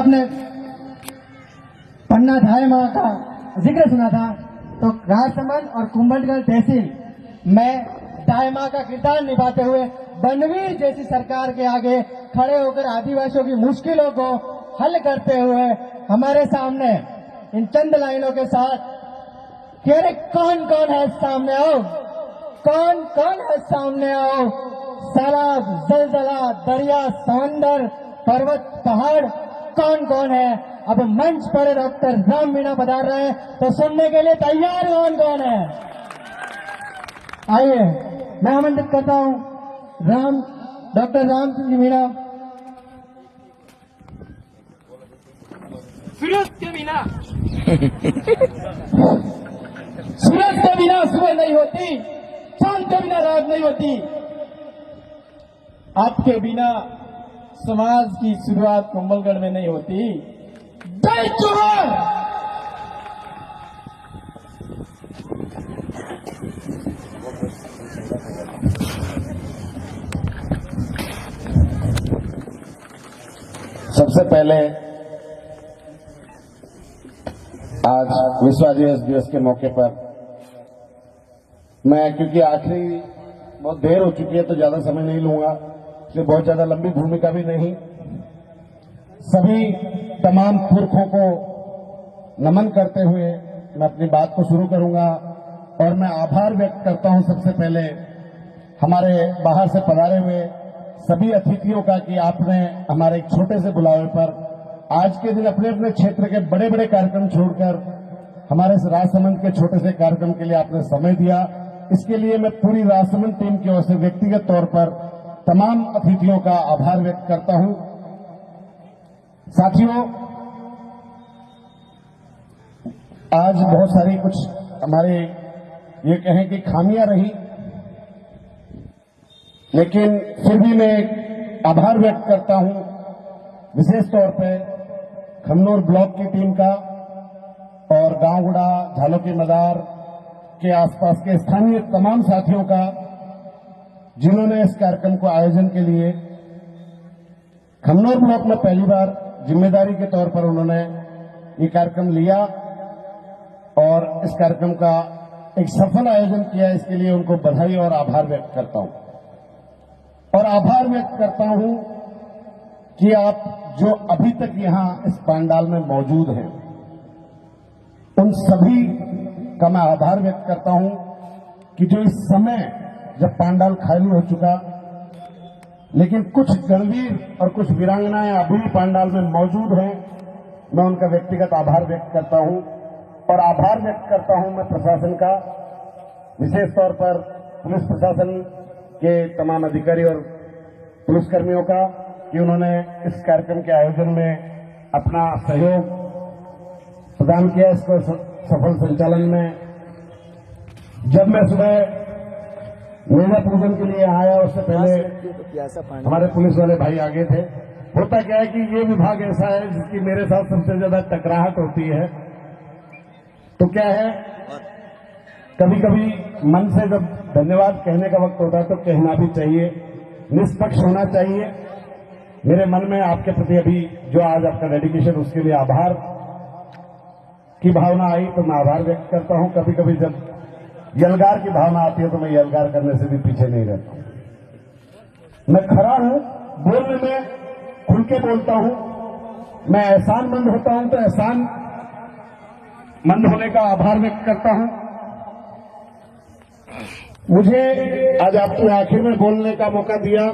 आपने पन्ना धाय माँ का जिक्र सुना था, तो राजसमंद और कुंभलगढ़ तहसील में धाय माँ का किरदार निभाते हुए बनवीर जैसी सरकार के आगे खड़े होकर आदिवासियों की मुश्किलों को हल करते हुए हमारे सामने इन चंद लाइनों के साथ कि अरे कौन कौन है सामने आओ, कौन कौन है सामने आओ, सैलाब जलजला दरिया समंदर पर्वत पहाड़ कौन कौन है। अब मंच पर डॉक्टर राम मीणा पधार रहे हैं, तो सुनने के लिए तैयार कौन कौन है। आइए मैं आमंत्रित करता हूं डॉक्टर राम सिंह मीणा। सूरज के बिना सूरज के बिना सुबह नहीं होती, चांद के बिना रात नहीं होती, आपके बिना समाज की शुरुआत कुंभलगढ़ में नहीं होती। जय जोहार। सबसे पहले आज विश्व आदिवासी दिवस के मौके पर मैं, क्योंकि आखिरी बहुत देर हो चुकी है तो ज्यादा समय नहीं लूंगा, इसलिए बहुत ज्यादा लंबी भूमिका भी नहीं, सभी तमाम पुरखों को नमन करते हुए मैं अपनी बात को शुरू करूंगा। और मैं आभार व्यक्त करता हूं सबसे पहले हमारे बाहर से पधारे हुए सभी अतिथियों का कि आपने हमारे एक छोटे से बुलावे पर आज के दिन अपने अपने क्षेत्र के बड़े बड़े कार्यक्रम छोड़कर हमारे राजसमंद के छोटे से कार्यक्रम के लिए आपने समय दिया। इसके लिए मैं पूरी राजसमंद टीम की ओर से व्यक्तिगत तौर पर तमाम अतिथियों का आभार व्यक्त करता हूं। साथियों, आज बहुत सारी कुछ हमारे ये कहें कि खामियां रही, लेकिन फिर भी मैं आभार व्यक्त करता हूं विशेष तौर पे खमनोर ब्लॉक की टीम का और गांवगुड़ा झालोकी मदार के आसपास के स्थानीय तमाम साथियों का, जिन्होंने इस कार्यक्रम को आयोजन के लिए खमनोर ब्लॉक में पहली बार जिम्मेदारी के तौर पर उन्होंने ये कार्यक्रम लिया और इस कार्यक्रम का एक सफल आयोजन किया। इसके लिए उनको बधाई और आभार व्यक्त करता हूं। और आभार व्यक्त करता हूं कि आप जो अभी तक यहां इस पंडाल में मौजूद हैं, उन सभी का मैं आभार व्यक्त करता हूं कि जो इस समय जब पंडाल खाली हो चुका, लेकिन कुछ गणवीर और कुछ वीरांगनाएं अभी भी पंडाल में मौजूद हैं, मैं उनका व्यक्तिगत आभार व्यक्त करता हूं। और आभार व्यक्त करता हूं मैं प्रशासन का, विशेष तौर पर पुलिस प्रशासन के तमाम अधिकारी और पुलिसकर्मियों का, कि उन्होंने इस कार्यक्रम के आयोजन में अपना सहयोग प्रदान किया इसको सफल संचालन में। जब मैं सुबह मेला पूजन के लिए आया, उससे पहले हमारे पुलिस वाले भाई आगे थे। होता क्या है कि ये विभाग ऐसा है जिसकी मेरे साथ सबसे ज्यादा टकराहट होती है। तो क्या है, कभी कभी मन से जब धन्यवाद कहने का वक्त होता है तो कहना भी चाहिए, निष्पक्ष होना चाहिए। मेरे मन में आपके प्रति अभी जो आज आपका डेडिकेशन, उसके लिए आभार की भावना आई तो मैं आभार व्यक्त करता हूं। कभी कभी जब यलगार की भावना आती है तो मैं यलगार करने से भी पीछे नहीं रहता हूं। मैं खड़ा हूं, बोलने में खुल के बोलता हूं। मैं एहसानमंद होता हूं तो एहसान मंद होने का आभार व्यक्त करता हूं। मुझे आज आपके आखिर में बोलने का मौका दिया,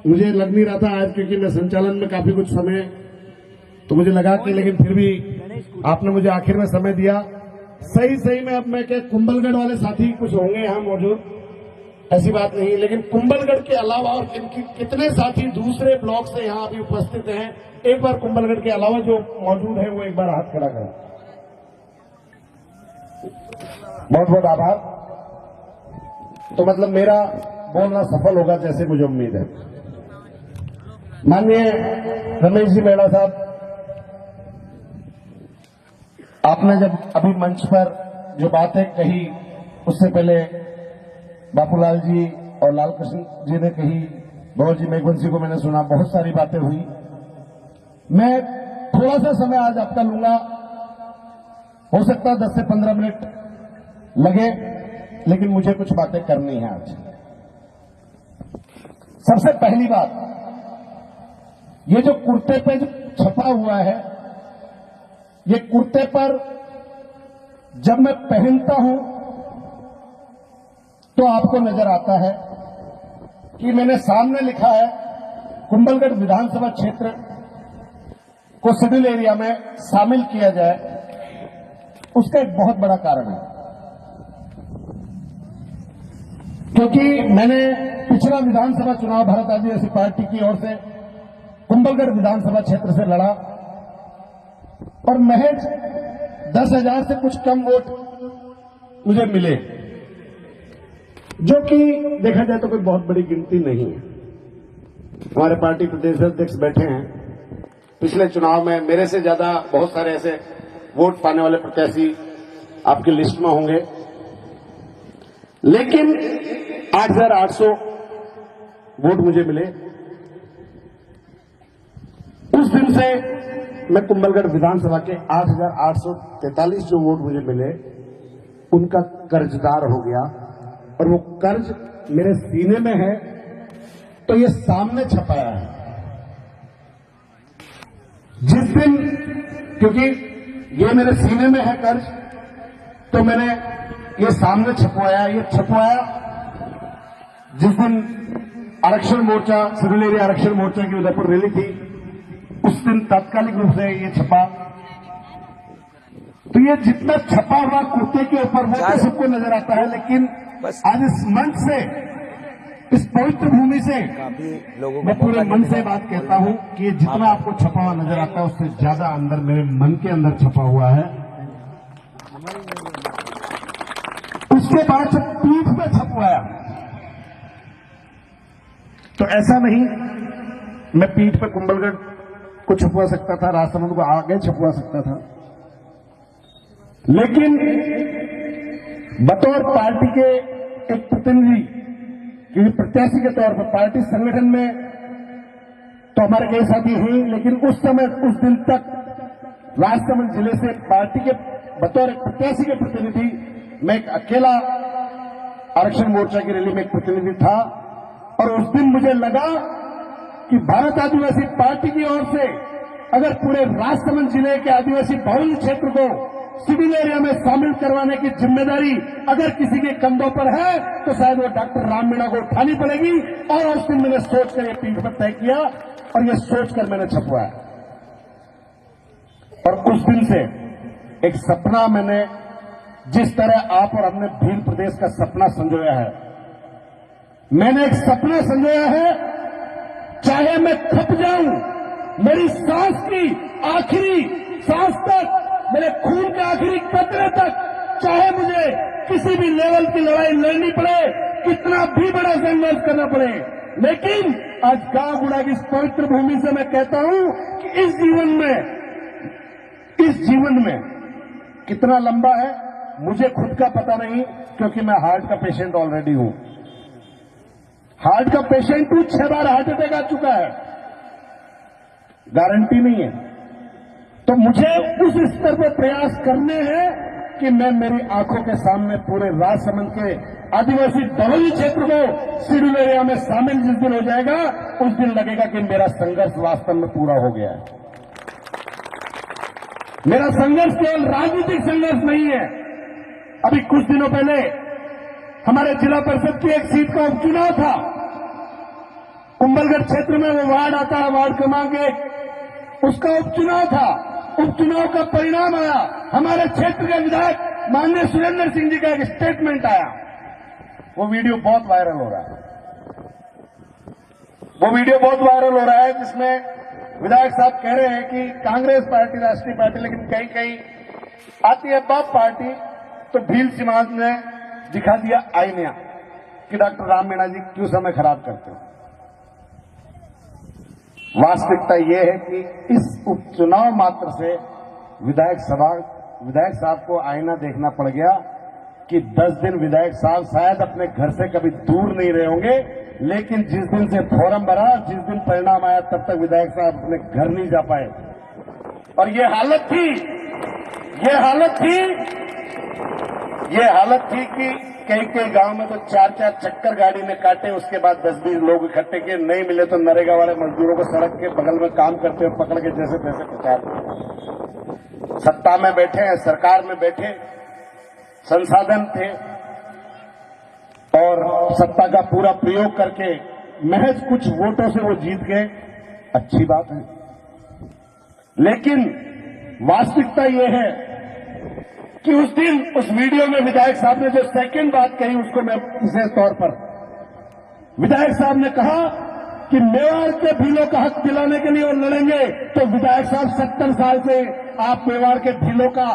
मुझे लग नहीं रहा था आज, क्योंकि मैं संचालन में काफी कुछ समय, तो मुझे लगा कि, लेकिन फिर भी आपने मुझे आखिर में समय दिया। सही में अब मैं क्या, कुंभलगढ़ वाले साथी कुछ होंगे यहां मौजूद, ऐसी बात नहीं, लेकिन कुंभलगढ़ के अलावा और कितने साथी दूसरे ब्लॉक से यहां अभी उपस्थित हैं, एक बार कुंभलगढ़ के अलावा जो मौजूद है वो एक बार हाथ खड़ा करें। बहुत बहुत आभार। तो मतलब मेरा बोलना सफल होगा जैसे मुझे उम्मीद है। माननीय रमेश जी मेड़ा साहब, आपने जब अभी मंच पर जो बातें कही, उससे पहले बापूलाल जी और लालकृष्ण जी ने कही, गौर जी मेघवंशी को मैंने सुना, बहुत सारी बातें हुई। मैं थोड़ा सा समय आज आपका लूंगा, हो सकता है 10 से 15 मिनट लगे, लेकिन मुझे कुछ बातें करनी है आज। सबसे पहली बात, ये जो कुर्ते पे जो छपा हुआ है, ये कुर्ते पर जब मैं पहनता हूं तो आपको नजर आता है कि मैंने सामने लिखा है कुंभलगढ़ विधानसभा क्षेत्र को शेड्यूल एरिया में शामिल किया जाए। उसका एक बहुत बड़ा कारण है, क्योंकि मैंने पिछला विधानसभा चुनाव भारत आदिवासी पार्टी की ओर से कुंभलगढ़ विधानसभा क्षेत्र से लड़ा और महज 10,000 से कुछ कम वोट मुझे मिले, जो कि देखा जाए तो कोई बहुत बड़ी गिनती नहीं है। हमारे पार्टी प्रदेश अध्यक्ष बैठे हैं, पिछले चुनाव में मेरे से ज्यादा बहुत सारे ऐसे वोट पाने वाले प्रत्याशी आपकी लिस्ट में होंगे, लेकिन 8,800 वोट मुझे मिले। उस दिन से मैं कुंभलगढ़ विधानसभा के 8,843 जो वोट मुझे मिले उनका कर्जदार हो गया, और वो कर्ज मेरे सीने में है, तो ये सामने छपाया है। जिस दिन, क्योंकि ये मेरे सीने में है कर्ज, तो मैंने ये सामने छपवाया। ये छपवाया जिस दिन आरक्षण मोर्चा, शेड्यूल एरिया आरक्षण मोर्चा की उदयपुर रैली थी, उस दिन तात्कालिक रूप से ये छपा। तो ये जितना छपा हुआ कुर्ते के ऊपर वो तो सबको नजर आता है, लेकिन आज इस मंच से, इस पवित्र भूमि से मैं पूरे मन से बात कहता हूं कि जितना आपको छपा हुआ नजर आता है उससे ज्यादा अंदर मेरे मन के अंदर छपा हुआ है। उसके बाद जब पीठ पे छपवाया, तो ऐसा नहीं मैं पीठ पे कुंभलगढ़ को छपवा सकता था, राजसमंद को आगे छपवा सकता था, लेकिन बतौर पार्टी के एक प्रतिनिधि, क्योंकि प्रत्याशी के तौर पर पार्टी संगठन में तो हमारे कई साथी हैं, लेकिन उस समय, उस दिन तक राजसमंद जिले से पार्टी के बतौर एक प्रत्याशी के प्रतिनिधि मैं एक अकेला आरक्षण मोर्चा की रैली में एक प्रतिनिधि था। और उस दिन मुझे लगा कि भारत आदिवासी पार्टी की ओर से अगर पूरे राजसमंद जिले के आदिवासी बहुल क्षेत्र को शेड्यूल एरिया में शामिल करवाने की जिम्मेदारी अगर किसी के कंधों पर है, तो शायद वो डॉक्टर राम मीणा को उठानी पड़ेगी। और उस दिन मैंने सोचकर ये पीठ पर तय किया और ये सोचकर मैंने छपवाया। और उस दिन से एक सपना मैंने, जिस तरह आप और हमने भील प्रदेश का सपना संजोया है, मैंने एक सपना संजोया है, चाहे मैं थक जाऊं, मेरी सांस की आखिरी सांस तक, मेरे खून के आखिरी कतरे तक, चाहे मुझे किसी भी लेवल की लड़ाई लड़नी पड़े, कितना भी बड़ा संघर्ष करना पड़े, लेकिन आज गांव-गुड़ा की इस पवित्र भूमि से मैं कहता हूं कि इस जीवन में कितना लंबा है मुझे खुद का पता नहीं, क्योंकि मैं हार्ट का पेशेंट ऑलरेडी हूं। हार्ट का पेशेंट हूं, 6 बार हार्ट अटैक आ चुका है, गारंटी नहीं है। तो मुझे उस स्तर पर प्रयास करने हैं कि मैं मेरी आंखों के सामने पूरे राजसमंद के आदिवासी बहुल क्षेत्र को शेड्यूल एरिया में शामिल जिस दिन हो जाएगा, उस दिन लगेगा कि मेरा संघर्ष वास्तव में पूरा हो गया है। मेरा संघर्ष केवल राजनीतिक संघर्ष नहीं है। अभी कुछ दिनों पहले हमारे जिला परिषद की एक सीट का उपचुनाव था। कुंभलगढ़ क्षेत्र में वो वार्ड आता है, वार्ड क्रमांक 1, उसका उपचुनाव था। उपचुनाव का परिणाम आया, हमारे क्षेत्र के विधायक माननीय सुरेंद्र सिंह जी का एक स्टेटमेंट आया। वो वीडियो बहुत वायरल हो रहा है, जिसमें विधायक साहब कह रहे हैं कि कांग्रेस पार्टी राष्ट्रीय पार्टी, लेकिन कहीं कहीं आती है बाप पार्टी, तो भील समाज ने दिखा दिया आईना कि डॉक्टर राम मीणा जी क्यों समय खराब करते हो। वास्तविकता यह है कि इस उपचुनाव मात्र से विधायक साहब को आईना देखना पड़ गया कि 10 दिन विधायक साहब शायद अपने घर से कभी दूर नहीं रहे होंगे, लेकिन जिस दिन से फॉर्म भरा, जिस दिन परिणाम आया, तब तक विधायक साहब अपने घर नहीं जा पाए। और ये हालत थी कि कई गांव में तो 4-4 चक्कर गाड़ी में काटे, उसके बाद 10-20 लोग इकट्ठे किए, नहीं मिले तो नरेगा वाले मजदूरों को सड़क के बगल में काम करते हुए पकड़ के जैसे तैसे प्रचार। सत्ता में बैठे हैं, सरकार में बैठे, संसाधन थे और सत्ता का पूरा प्रयोग करके महज कुछ वोटों से वो जीत गए, अच्छी बात है। लेकिन वास्तविकता ये है कि उस दिन उस वीडियो में विधायक साहब ने जो सेकंड बात कही, उसको मैं विशेष तौर पर, विधायक साहब ने कहा कि मेवाड़ के भीलों का हक दिलाने के लिए और लड़ेंगे। तो विधायक साहब 70 साल से आप मेवाड़ के भीलों का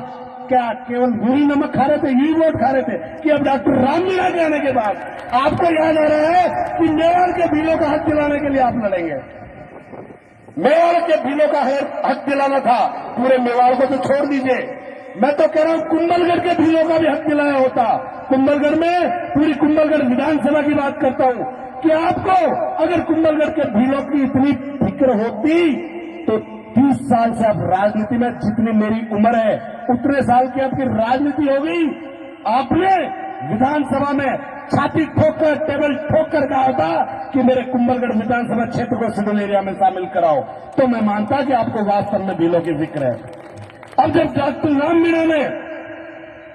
क्या केवल गुरी नमक खा रहे थे, यही वोट खा रहे थे कि अब डॉक्टर राम मीणा के आने के बाद आपको याद आ रहा है कि मेवाड़ के भीलों का हक दिलाने के लिए आप लड़ेंगे। मेवाड़ के भीलों का हक दिलाना था, पूरे मेवाड़ को तो छोड़ दीजिए, मैं तो कह रहा हूं कुंभलगढ़ के भीलों का भी हक दिलाया होता। कुंभलगढ़ में पूरी कुंभलगढ़ विधानसभा की बात करता हूं कि आपको अगर कुंभलगढ़ के भीलों की इतनी फिक्र होती तो 30 साल से अब राजनीति में, जितनी मेरी उम्र है उतने साल की आपकी राजनीति हो गई, आपने विधानसभा में छाती ठोकर, टेबल ठोकर कहा होता कि मेरे कुंभलगढ़ विधानसभा क्षेत्र को शेड्यूल एरिया में शामिल कराओ, तो मैं मानता कि आपको वास्तव में भीलों की फिक्र है। अब जब डॉक्टर राम मीणा ने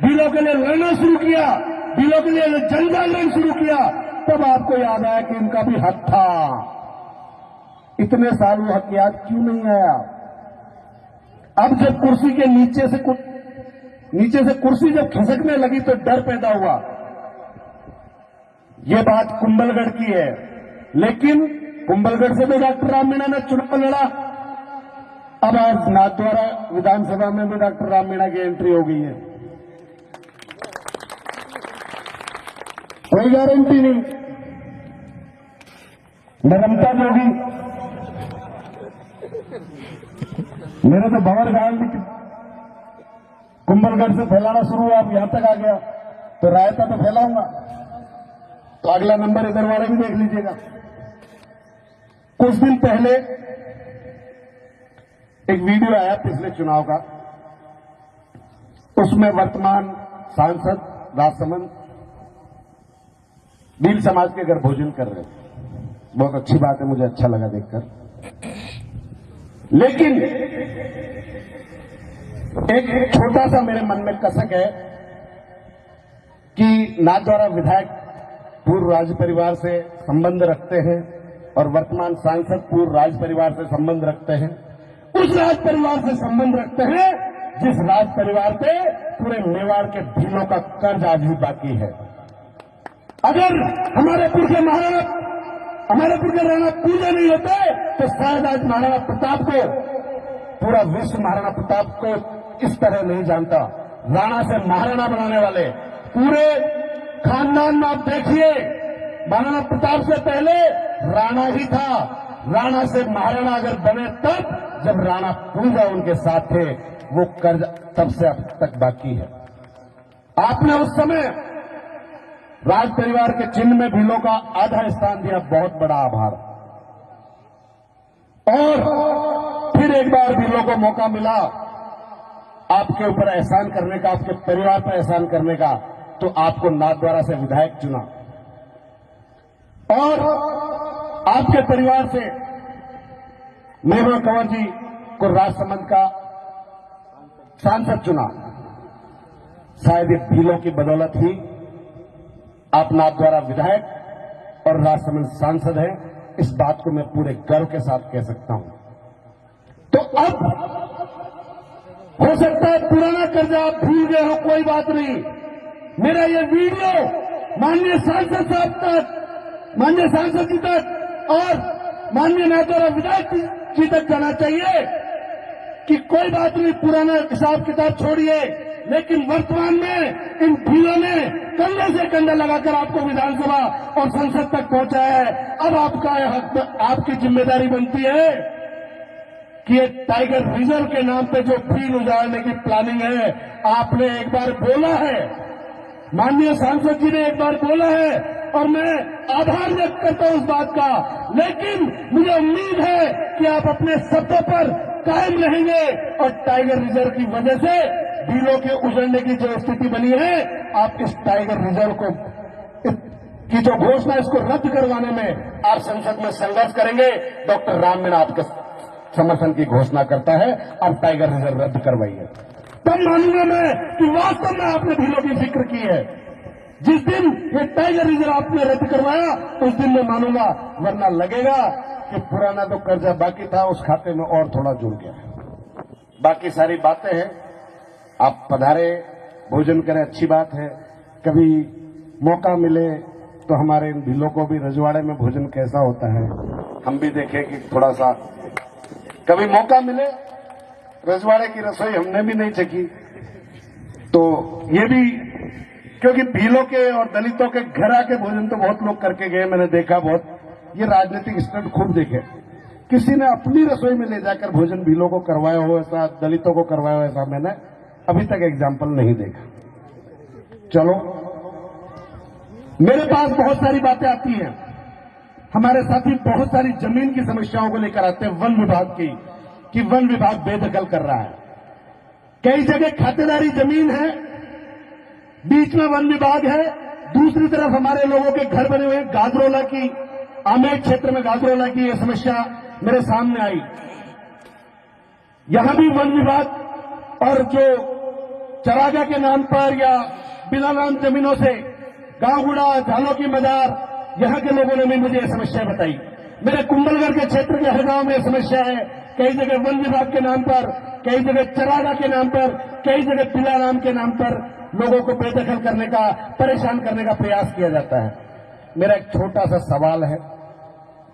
भीलों के लिए लड़ना शुरू किया, भीलों के लिए जन आंदोलन शुरू किया, तब आपको याद आया कि इनका भी हक था। इतने साल वो हक याद क्यों नहीं आया? अब जब कुर्सी के नीचे से कुर्सी जब खिसकने लगी तो डर पैदा हुआ। ये बात कुंभलगढ़ की है, लेकिन कुंभलगढ़ से तो डॉक्टर राम मीणा ने चुनाव लड़ा। अब आज नाथद्वारा विधानसभा में भी डॉक्टर राम मीणा की एंट्री हो गई है। कोई गारंटी नहीं, नरमता जोगी मेरे तो भंवर गांव भी कुंभलगढ़ से फैलाना शुरू हुआ, अब यहां तक आ गया तो रायता तो फैलाऊंगा। तो अगला नंबर इधर वाले भी देख लीजिएगा। कुछ दिन पहले एक वीडियो आया पिछले चुनाव का, उसमें वर्तमान सांसद राजसमंद भील समाज के घर भोजन कर रहे थे। बहुत अच्छी बात है, मुझे अच्छा लगा देखकर। लेकिन एक छोटा सा मेरे मन में कसक है कि नाथद्वारा विधायक पूर्व राज परिवार से संबंध रखते हैं और वर्तमान सांसद पूर्व राज परिवार से संबंध रखते हैं। उस राज परिवार से संबंध रखते हैं जिस राज परिवार पे पूरे मेवाड़ के भीलों का कर्ज आज भी बाकी है। अगर हमारे पुर के राणा पूजा नहीं होते तो शायद आज महाराणा प्रताप को, पूरा विश्व महाराणा प्रताप को इस तरह नहीं जानता। राणा से महाराणा बनाने वाले पूरे खानदान में आप देखिए, महाराणा प्रताप से पहले राणा ही था। राणा से महाराणा अगर बने तब जब राणा पूजा उनके साथ थे, वो कर्ज तब से अब तक बाकी है। आपने उस समय राज परिवार के चिन्ह में भीलों का आधा स्थान दिया, बहुत बड़ा आभार। और फिर एक बार भीलों को मौका मिला आपके ऊपर एहसान करने का, आपके परिवार पर एहसान करने का, तो आपको नाथद्वारा से विधायक चुना और आपके परिवार से मेवा कंवर जी को राजसमंद का सांसद चुना। शायद ये भीलों की बदौलत ही आप नाथद्वारा विधायक और राजसमंद सांसद हैं, इस बात को मैं पूरे गर्व के साथ कह सकता हूं। तो अब हो सकता है पुराना कर्जा आप भूल गए हो, कोई बात नहीं। मेरा ये वीडियो माननीय सांसद साहब तक, माननीय सांसद जी तक और माननीय नाथद्वारा विधायक जी तक जाना चाहिए कि कोई बात नहीं, पुराना हिसाब किताब छोड़िए, लेकिन वर्तमान में इन भीलों ने कंधे से कंधा लगाकर आपको विधानसभा और संसद तक पहुंचाया है। अब आपका हक, आपकी जिम्मेदारी बनती है कि ये टाइगर रिजर्व के नाम पे जो फील्ड उजाड़ने की प्लानिंग है, आपने एक बार बोला है, माननीय सांसद जी ने एक बार बोला है और मैं आभार व्यक्त करता हूं उस बात का, लेकिन मुझे उम्मीद है कि आप अपने शब्दों पर कायम रहेंगे और टाइगर रिजर्व की वजह से बिलों के उजड़ने की जो स्थिति बनी है, आप इस टाइगर रिजर्व को की जो घोषणा इसको रद्द करवाने में आप संसद में संघर्ष करेंगे। डॉक्टर राम मीणा आपके समर्थन की घोषणा करता है, आप टाइगर रिजर्व रद्द करवाइए, तब मानूंगा मैं कि वास्तव में आपने बिलों की फिक्र की है। जिस दिन ये टाइगर रिजर्व आपने रद्द करवाया उस दिन मैं मानूंगा, वरना लगेगा कि पुराना तो कर्जा बाकी था उस खाते में और थोड़ा जुड़ गया। बाकी सारी बातें हैं, आप पधारे, भोजन करें, अच्छी बात है। कभी मौका मिले तो हमारे इन भिलों को भी रजवाड़े में भोजन कैसा होता है हम भी देखें कि थोड़ा सा कभी मौका मिले। रजवाड़े की रसोई हमने भी नहीं चखी, तो ये भी, क्योंकि भीलों के और दलितों के घर आके भोजन तो बहुत लोग करके गए, मैंने देखा बहुत, ये राजनीतिक स्टंट खूब देखे। किसी ने अपनी रसोई में ले जाकर भोजन भीलों को करवाया हो ऐसा, दलितों को करवाया हो ऐसा मैंने अभी तक एग्जाम्पल नहीं देखा। चलो, मेरे पास बहुत सारी बातें आती हैं, हमारे साथी बहुत सारी जमीन की समस्याओं को लेकर आते हैं, वन विभाग की, कि वन विभाग बेदखल कर रहा है। कई जगह खातेदारी जमीन है, बीच में वन विभाग है, दूसरी तरफ हमारे लोगों के घर बने हुए हैं। गाजरोला की, आमेर क्षेत्र में गाजरोला की यह समस्या मेरे सामने आई। यहां भी वन विभाग और जो चरागा के नाम पर या बिना नाम जमीनों से गांवगुड़ा, झालों की मजार, यहां के लोगों ने भी मुझे यह समस्या बताई। मेरे कुंभलगढ़ के क्षेत्र के हर गांव में यह समस्या है। कई जगह वन विभाग के नाम पर, कई जगह चरागा के नाम पर, कई जगह पिला नाम के नाम पर लोगों को बेदखल करने का, परेशान करने का प्रयास किया जाता है। मेरा एक छोटा सा सवाल है,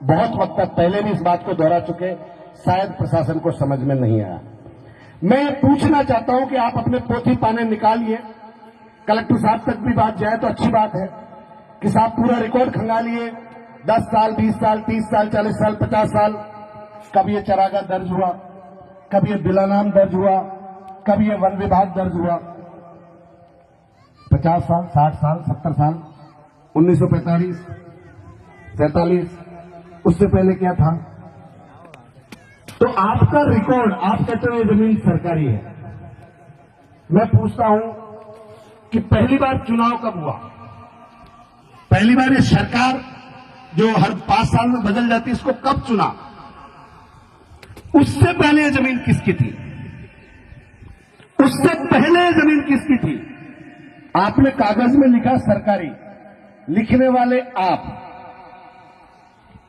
बहुत वक्त तक पहले भी इस बात को दोहरा चुके, शायद प्रशासन को समझ में नहीं आया। मैं पूछना चाहता हूं कि आप अपने पोथी पाने निकालिए, कलेक्टर साहब तक भी बात जाए तो अच्छी बात है कि साहब पूरा रिकॉर्ड खंगालिए, 10 साल, 20 साल, 30 साल, 40 साल, 50 साल, कब ये चरागा दर्ज हुआ, कब ये बिलानाम दर्ज हुआ, कब ये वन विभाग दर्ज हुआ। 50 साल, 60 साल, 70 साल, 1945, 47, उससे पहले क्या था? तो आपका रिकॉर्ड, आप कहते हो जमीन सरकारी है। मैं पूछता हूं कि पहली बार चुनाव कब हुआ? पहली बार ये सरकार जो हर 5 साल में बदल जाती है, इसको कब चुना? उससे पहले ये जमीन किसकी थी? उससे पहले ये जमीन किसकी थी? आपने कागज में लिखा सरकारी, लिखने वाले आप,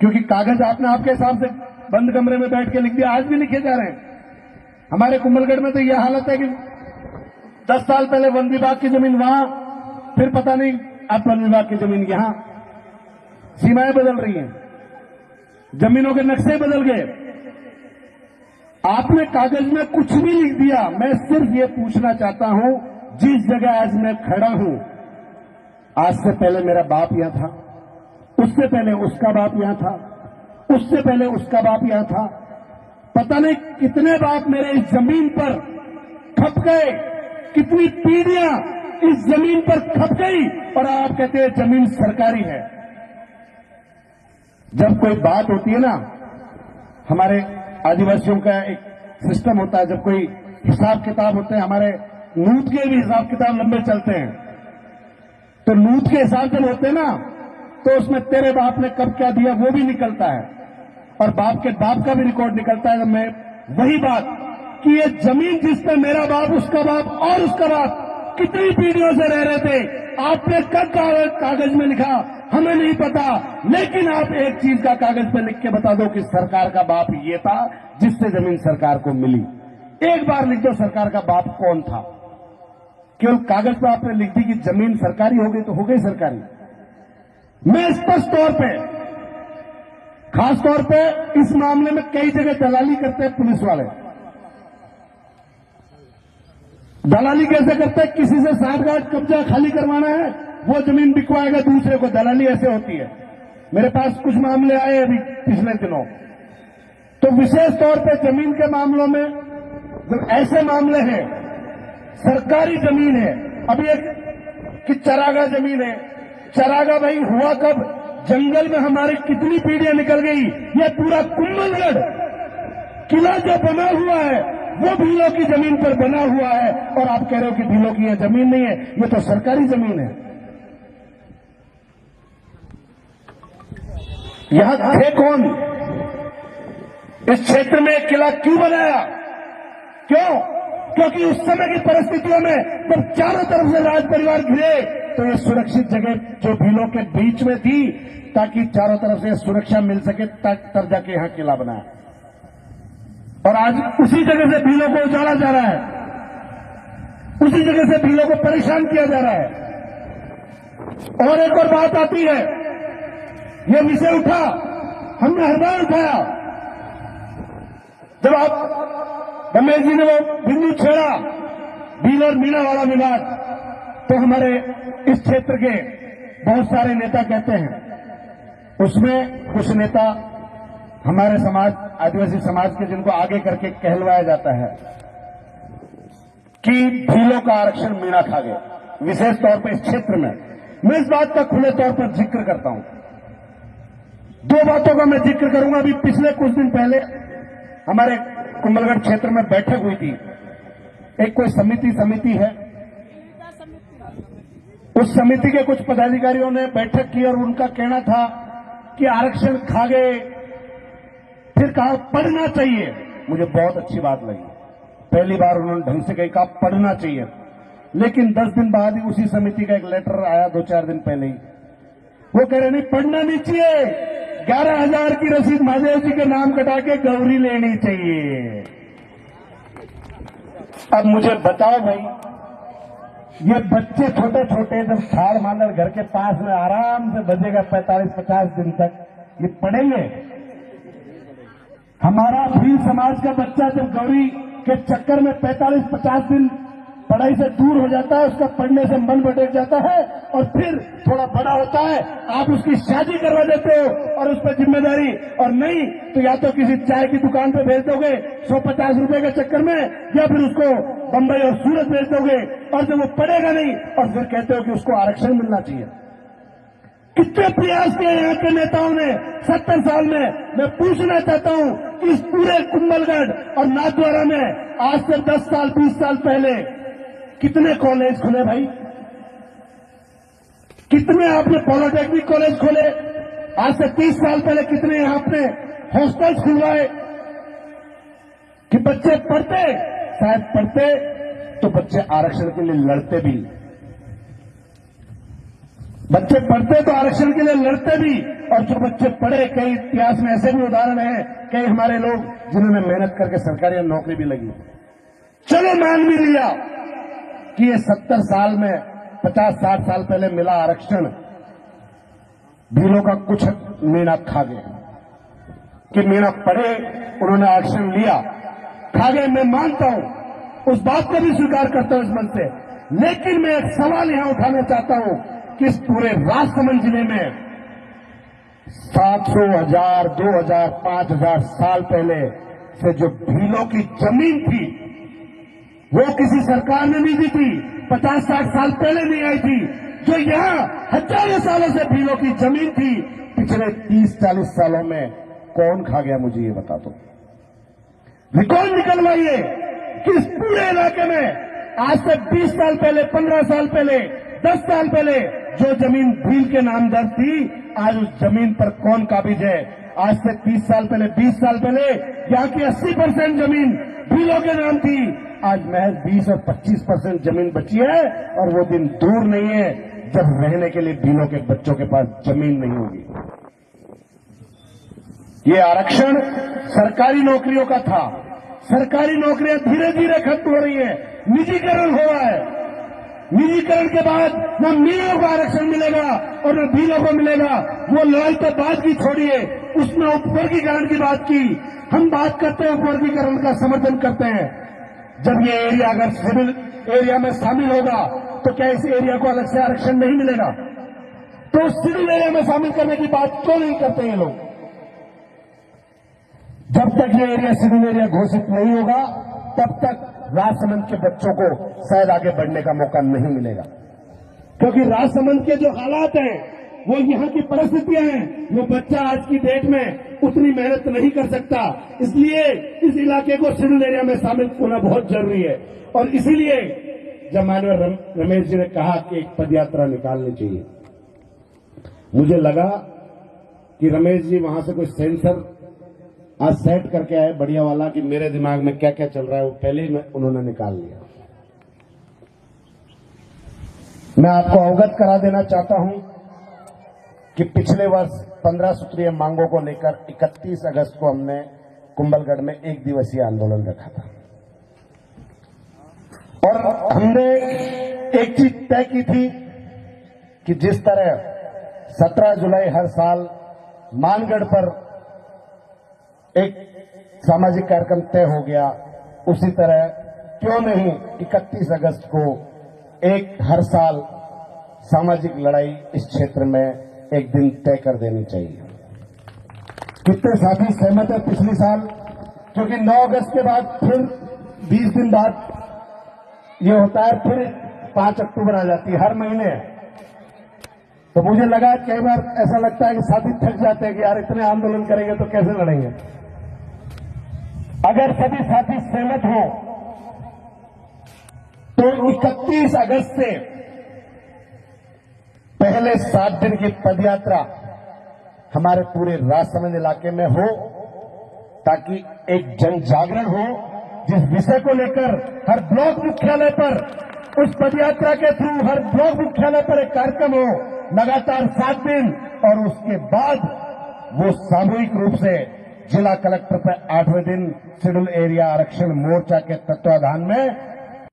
क्योंकि कागज आपने आपके हिसाब से बंद कमरे में बैठ के लिख दिया, आज भी लिखे जा रहे हैं। हमारे कुंभलगढ़ में तो यह हालत है कि 10 साल पहले वन विभाग की जमीन वहां, फिर पता नहीं अब वन विभाग की जमीन यहां, सीमाएं बदल रही हैं, जमीनों के नक्शे बदल गए। आपने कागज में कुछ भी लिख दिया। मैं सिर्फ ये पूछना चाहता हूं, जिस जगह आज मैं खड़ा हूं, आज से पहले मेरा बाप यहां था, उससे पहले उसका बाप यहां था, उससे पहले उसका बाप यहां था, पता नहीं कितने बाप मेरे इस जमीन पर खप गए, कितनी पीढ़ियां इस जमीन पर खप गई, और आप कहते हैं जमीन सरकारी है। जब कोई बात होती है ना, हमारे आदिवासियों का एक सिस्टम होता है, जब कोई हिसाब किताब होते हैं, हमारे नूत के भी हिसाब किताब लंबे चलते हैं, तो नूत के हिसाब से होते हैं ना, तो उसमें तेरे बाप ने कब क्या दिया वो भी निकलता है, और बाप के बाप का भी रिकॉर्ड निकलता है। तो मैं वही बात कि ये जमीन जिस पे मेरा बाप, उसका बाप और उसका बाप कितनी पीढ़ियों से रह रहे थे, आपने कब कागज में लिखा हमें नहीं पता, लेकिन आप एक चीज का कागज पे लिख के बता दो कि सरकार का बाप ये था जिससे जमीन सरकार को मिली। एक बार लिख दो सरकार का बाप कौन था। केवल कागज पर आपने लिख दी कि जमीन सरकारी हो गई तो हो गई सरकारी। मैं स्पष्ट तौर पे, खास तौर पे इस मामले में कई जगह दलाली करते हैं पुलिस वाले। दलाली कैसे करते हैं? किसी से साठगांठ कब्जा खाली करवाना है, वो जमीन बिकवाएगा दूसरे को, दलाली ऐसे होती है। मेरे पास कुछ मामले आए अभी पिछले दिनों, तो विशेष तौर पे जमीन के मामलों में जब ऐसे मामले हैं, सरकारी जमीन है, अभी एक कि चरागा जमीन है, चरागा भाई हुआ कब? जंगल में हमारी कितनी पीढ़ियां निकल गई, यह पूरा कुंभलगढ़ किला जो बना हुआ है वो भीलों की जमीन पर बना हुआ है, और आप कह रहे हो कि भीलों की यह जमीन नहीं है, ये तो सरकारी जमीन है। यहां थे कौन? इस क्षेत्र में किला क्यों बनाया? क्यों? क्योंकि उस समय की परिस्थितियों में जब चारों तरफ से राज परिवार घिरे तो ये सुरक्षित जगह जो भीलों के बीच में थी, ताकि चारों तरफ से सुरक्षा मिल सके, तब जाके यहां किला बनाया। और आज उसी जगह से भीलों को उजाड़ा जा रहा है, उसी जगह से भीलों को परेशान किया जा रहा है। और एक और बात आती है, ये विषय उठा, हमने हर बार उठाया, जब आप रमेश जी ने वो बिंदु छेड़ा भील और मीणा वाला विवाद, तो हमारे इस क्षेत्र के बहुत सारे नेता कहते हैं, उसमें कुछ नेता हमारे समाज, आदिवासी समाज के, जिनको आगे करके कहलवाया जाता है कि भीलों का आरक्षण मीणा खा गए, विशेष तौर पर इस क्षेत्र में। मैं इस बात का खुले तौर पर जिक्र करता हूं। दो बातों का मैं जिक्र करूंगा। अभी पिछले कुछ दिन पहले हमारे कुंभलगढ़ क्षेत्र में बैठक हुई थी। एक कोई समिति है, उस समिति के कुछ पदाधिकारियों ने बैठक की और उनका कहना था कि आरक्षण खा गए। फिर कहा पढ़ना चाहिए। मुझे बहुत अच्छी बात लगी, पहली बार उन्होंने ढंग से कहा पढ़ना चाहिए। लेकिन 10 दिन बाद ही उसी समिति का एक लेटर आया, 2-4 दिन पहले ही, वो कह रहे नहीं पढ़ना नहीं चाहिए, 11,000 की रसीद महादेव जी के नाम कटा के गौरी लेनी चाहिए। अब मुझे बताओ भाई, ये बच्चे छोटे छोटे जब छाड़ मांडर घर के पास में आराम से बजेगा 45-50 दिन तक, ये पढ़ेंगे? हमारा भील समाज का बच्चा जब गौरी के चक्कर में 45-50 दिन पढ़ाई से दूर हो जाता है, उसका पढ़ने से मन भटक जाता है, और फिर थोड़ा बड़ा होता है, आप उसकी शादी करवा देते हो और उस पर जिम्मेदारी, और नहीं तो या तो किसी चाय की दुकान पे भेज दोगे 150 रुपए के चक्कर में, या फिर उसको बंबई और सूरत भेज दोगे, और जब वो पढ़ेगा नहीं और फिर कहते हो कि उसको आरक्षण मिलना चाहिए। कितने प्रयास किए यहाँ के नेताओं ने 70 साल में। मैं पूछना चाहता हूं कि इस पूरे कुंभलगढ़ और नाथद्वारा में आज से 10 साल 20 साल पहले कितने कॉलेज खुले भाई? कितने आपने पॉलिटेक्निक कॉलेज खोले? आज से 30 साल पहले कितने यहां आपने हॉस्टल्स खुलवाए कि बच्चे पढ़ते? शायद पढ़ते तो बच्चे आरक्षण के लिए लड़ते भी, बच्चे पढ़ते तो आरक्षण के लिए लड़ते भी। और जो बच्चे पढ़े, कई इतिहास में ऐसे भी उदाहरण हैं, कई हमारे लोग जिन्होंने मेहनत करके सरकारी नौकरी भी लगी। चलो मान भी लिया कि ये 70 साल में 50-60 साल पहले मिला आरक्षण भीलों का कुछ मीणा खा गए, कि मीणा पढ़े, उन्होंने आरक्षण लिया, खा गए। मैं मानता हूं, उस बात को भी स्वीकार करता हूं इस मन से। लेकिन मैं एक सवाल यहां उठाना चाहता हूं कि इस पूरे राजसमंद जिले में 700, 1000, 2000, 5000 साल पहले से जो भीलों की जमीन थी, वो किसी सरकार ने नहीं दी थी, 50-60 साल पहले नहीं आई थी। जो यहां हजारों सालों से भीलों की जमीन थी, पिछले 30-40 सालों में कौन खा गया? मुझे ये बता दो। रिकॉर्ड निकलवाइए कि इस पूरे इलाके में आज से 20 साल पहले, 15 साल पहले, 10 साल पहले जो जमीन भील के नाम दर्ज थी, आज उस जमीन पर कौन काबिज है? आज से 30 साल पहले, 20 साल पहले यहाँ की 80% जमीन भीलों के नाम थी, आज महज 20 और 25% जमीन बची है। और वो दिन दूर नहीं है जब रहने के लिए भीलों के बच्चों के पास जमीन नहीं होगी। ये आरक्षण सरकारी नौकरियों का था। सरकारी नौकरियां धीरे धीरे खत्म हो रही है, निजीकरण हो रहा है। निजीकरण के बाद न मीलों को आरक्षण मिलेगा और न भीलों को मिलेगा। वो लड़ाई तो बात की छोड़िए, उसमें उपवर्गीकरण की बात की। हम बात करते हैं उपवर्गीकरण का, समर्थन करते हैं। जब ये एरिया अगर सिविल एरिया में शामिल होगा तो क्या इस एरिया को अलग से आरक्षण नहीं मिलेगा? तो सिविल एरिया में शामिल करने की बात क्यों नहीं करते ये लोग? जब तक ये एरिया सिविल एरिया घोषित नहीं होगा, तब तक राजसमंद के बच्चों को शायद आगे बढ़ने का मौका नहीं मिलेगा। क्योंकि राजसमंद के जो हालात हैं, वो यहाँ की परिस्थितियां हैं। वो बच्चा आज की डेट में उतनी मेहनत नहीं कर सकता। इसलिए इस इलाके को शेड्यूल एरिया में शामिल होना बहुत जरूरी है। और इसीलिए जब माननीय रमेश जी ने कहा कि एक पदयात्रा निकालनी चाहिए, मुझे लगा कि रमेश जी वहां से कोई सेंसर आज सेट करके आए बढ़िया वाला कि मेरे दिमाग में क्या क्या चल रहा है वो पहले ही उन्होंने निकाल लिया। मैं आपको अवगत करा देना चाहता हूं कि पिछले वर्ष 15 सूत्रीय मांगों को लेकर 31 अगस्त को हमने कुंभलगढ़ में एक दिवसीय आंदोलन रखा था और हमने एक चीज तय की थी कि जिस तरह 17 जुलाई हर साल मानगढ़ पर एक सामाजिक कार्यक्रम तय हो गया, उसी तरह क्यों नहीं 31 अगस्त को एक हर साल सामाजिक लड़ाई इस क्षेत्र में एक दिन तय कर देनी चाहिए। कितने साथी सहमत है पिछले साल, क्योंकि 9 अगस्त के बाद फिर 20 दिन बाद ये होता है, फिर 5 अक्टूबर आ जाती है, हर महीने। तो मुझे लगा कई बार ऐसा लगता है कि साथी थक जाते हैं कि यार इतने आंदोलन करेंगे तो कैसे लड़ेंगे। अगर सभी साथी सहमत हो तो 31 अगस्त से पहले 7 दिन की पदयात्रा हमारे पूरे राजसमंद इलाके में हो, ताकि एक जन जागरण हो, जिस विषय को लेकर हर ब्लॉक मुख्यालय पर उस पदयात्रा के थ्रू हर ब्लॉक मुख्यालय पर एक कार्यक्रम हो लगातार 7 दिन, और उसके बाद वो सामूहिक रूप से जिला कलेक्टर पर 8वें दिन शेड्यूल एरिया आरक्षण मोर्चा के तत्वाधान में